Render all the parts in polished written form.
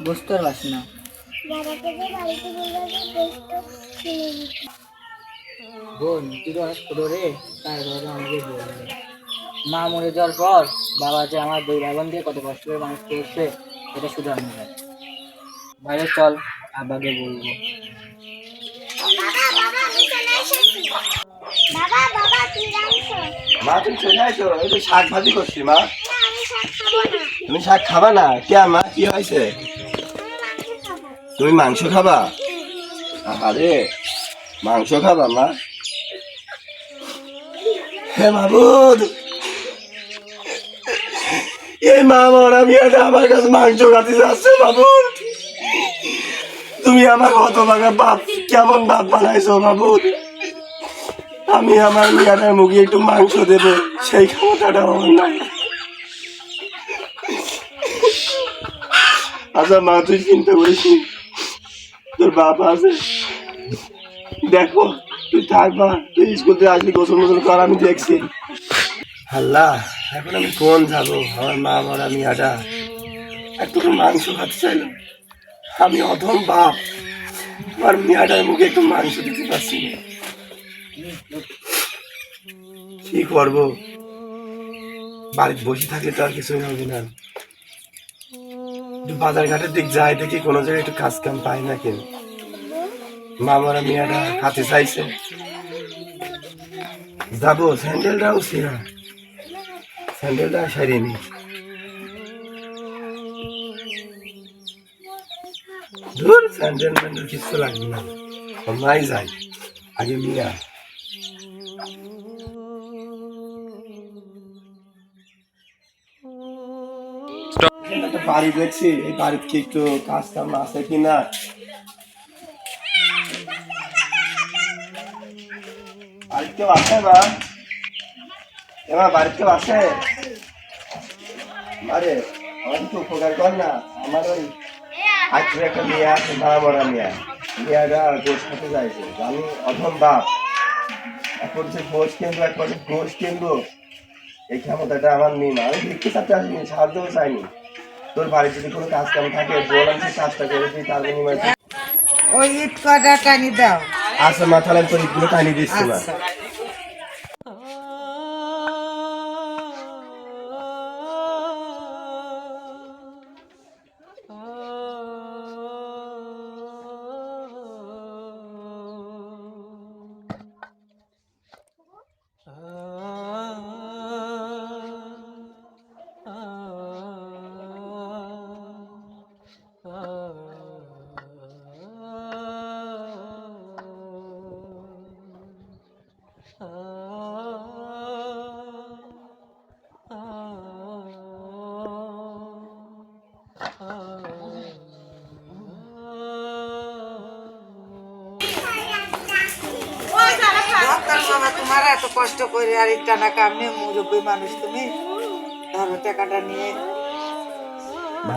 বুঝতে পারছ না। বোন তুই তো অনেক ছোট রে, তাই ধরো আমাকে বলবে। মা মরে যাওয়ার পর বাবা যে আমার দুই ভাই বোন দিয়ে কত কষ্ট করে মানুষ করছে, এটা শুধু আমি জানি। বাইরে চল, আব্বাকে বলবো। মা তুমি চলে আসো, এই তো শাক ভাজি করছি। মা তুমি শাক খাবা না? কে মা, কি হয়েছে? তুমি মাংস খাবা? আরে মাংস খাবা মা? হে মাবুদ, এই মা মরা মেয়েটা আমার কাছে মাংস খাতে যাচ্ছে। মাবুদ, তুমি আমার হতভাগা বাপ কেমন বাপ বানাইছো মাবুদ। আমি আমার মেয়েটার মুখে একটু মাংস দেবো, সেই ক্ষমতাটা আমার নাই। আচ্ছা মা, তুই চিন্তা করিস, তোর বাপ আছে, দেখো তুই থাকবা, তুই স্কুল থেকে আসলি গোসল মোসল কর, আমি দেখছি। আল্লাহ, এখন আমি কোন যাবো? আমার মা মরা মিয়াটা একটু মাংস খাতে চাইলো, আমি অধম বাপ আমার মিয়াটার মুখে একটু মাংস দিতে পারছি না। কি করবো? বাড়িতে বসে থাকলে তো আর কিছুই হবে না। একটু বাজার ঘাটের দিক যাই, দেখি কোনো জায়গায় একটু কাজ কাম পাই না কেন। মা মরা মিয়াটা খাতে চাইছে, যাবো। স্যান্ডেলটাও ছিল, স্যান্ডেলটা সারিনি। ধুর, স্যান্ডেল ম্যান্ডেল কিছু লাগবে না, মাই যাই আগে মিয়া। বাড়ি দেখছি, এই বাড়িতে কি একটু কাজ কাম আছে কিনা। বাড়িতে কেউ আছে মা? এবার বাড়িতে কেউ আছে? আরে আমার একটু উপকার কর না। আমার ওই আজকে একটা মেয়ে আছে, মা মরা মেয়েটা গোস খেতে চাইছে। আমি অধম বাপ, এখন সে গোস কিনবো, একবার গোস কিনবো, এই ক্ষমতাটা আমার নেই। না, আমি ভিক্ষে চাপতে আসিনি, সাহায্যও চাইনি। তোর বাড়ি যদি কোনো কাজ কাম থাকে বল, আমি সেই কাজটা করে দিই, তার বিনিময়ে। ওই ইট কটা টানি দাও। আচ্ছা মা, তাহলে আমি তোর ইটগুলো টানি দিচ্ছি মা। আচ্ছা। তোমার এত কষ্ট করে আর এই টানা কামনে মুরব্বী মানুষ, তুমি ধরো টাকাটা নিয়ে।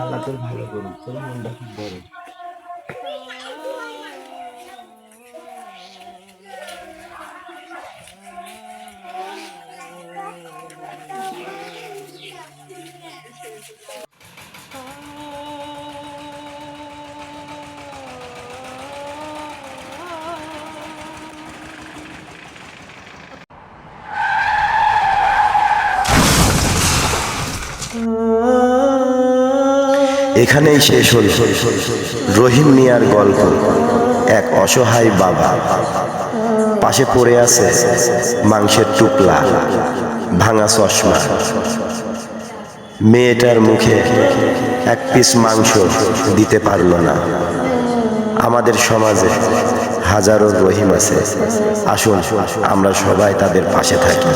আল্লাহ তোর ভালো করুক, তোর মনটা খুব বড়। এখানেই শেষ হল রহিম মিয়ার গল্প। এক অসহায় বাবা, পাশে পড়ে আছে মাংসের টুকলা, ভাঙা চশমা। মেয়েটার মুখে এক পিস মাংস দিতে পারল না। আমাদের সমাজে হাজারো রহিম আছে, আসুন আমরা সবাই তাদের পাশে থাকি।